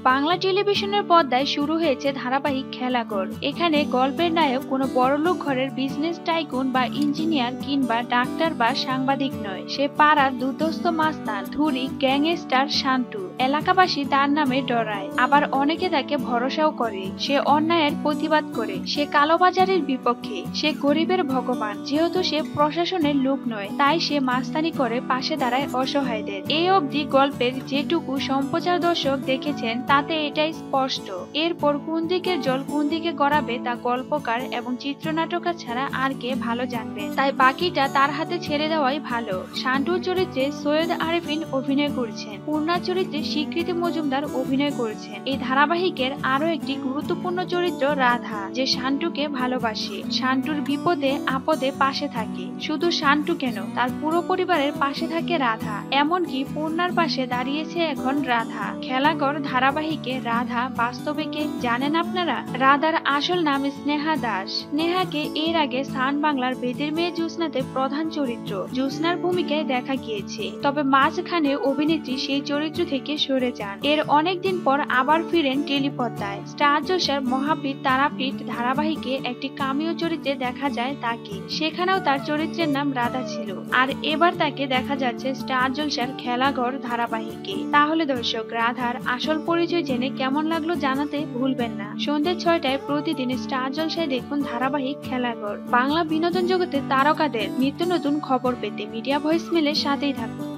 বাংলা টেলিভিশনের পর্দায় শুরু হয়েছে ধারাবাহিক খেলাঘর। এখানে গল্পের নায়ক কোনো বড়লোক ঘরের বিজনেস টাইকুন বা ইঞ্জিনিয়ার কিংবা ডাক্তার বা সাংবাদিক নয়, সে পাড়ার দুধস্থ মাস্তান ধুরি গ্যাংস্টার শান্তু। এলাকাবাসী তার নামে ডরায়, আবার অনেকে তাকে ভরসাও করে। সে অন্যায়ের প্রতিবাদ করে, সে কালোবাজারের বিপক্ষে, সে গরিবের ভগবান। যেহেতু সে প্রশাসনের লোক নয়, তাই সে মাস্তানি করে পাশে দাঁড়ায় অসহায়দের। এই অবধি গল্পের যেটুকু সম্প্রচার দর্শক দেখেছেন তাতে এটাই স্পষ্ট। এরপর কোন দিকের জল কোন দিকে গড়াবে তা গল্পকার এবং চিত্রনাট্যকার ছাড়া আর কে ভালো জানবে, তাই বাকিটা তার হাতে ছেড়ে দেওয়াই ভালো। শান্তুর চরিত্রে সৈয়দ আরেফিন অভিনয় করছেন, পূর্ণার চরিত্রে স্বীকৃতি মজুমদার অভিনয় করেছেন। এই ধারাবাহিকের আরো একটি গুরুত্বপূর্ণ চরিত্র রাধা, যে শান্তুকে ভালোবাসে, শান্তুর বিপদে আপদে পাশে থাকে। শুধু শান্তু কেন, তার পুরো পরিবারের পাশে থাকে রাধা। এমনকি পূর্ণার পাশে দাঁড়িয়েছে এখন রাধা। খেলাঘর ধারাবাহিকে রাধা বাস্তবে কে জানেন আপনারা? রাধার আসল নাম স্নেহা দাস। স্নেহাকে এর আগে সান বাংলার বেদের মেয়ে জ্যোৎস্নাতে প্রধান চরিত্র জ্যোৎস্নার ভূমিকায় দেখা গিয়েছে, তবে মাঝখানে অভিনেত্রী সেই চরিত্র থেকে সরে যান। এর অনেকদিন পর আবার ফিরেন টেলিপর্দায়। স্টার জলসার মহাপীঠ তারাপীঠ ধারাবাহিকে একটি কামিও চরিত্রে দেখা যায় তাকে, সেখানেও তার চরিত্রের নাম রাধা ছিল। আর এবার তাকে দেখা যাচ্ছে স্টার জলসার খেলাঘর ধারাবাহিকে। তাহলে দর্শক, রাধার আসল পরিচয় জেনে কেমন লাগলো জানাতে ভুলবেন না। সন্ধ্যে 6টায় প্রতিদিন স্টার জলসায় দেখুন ধারাবাহিক খেলাঘর। বাংলা বিনোদন জগতের তারকাদের নিত্য নতুন খবর পেতে মিডিয়া ভয়েসমেলের সাথেই থাকুন।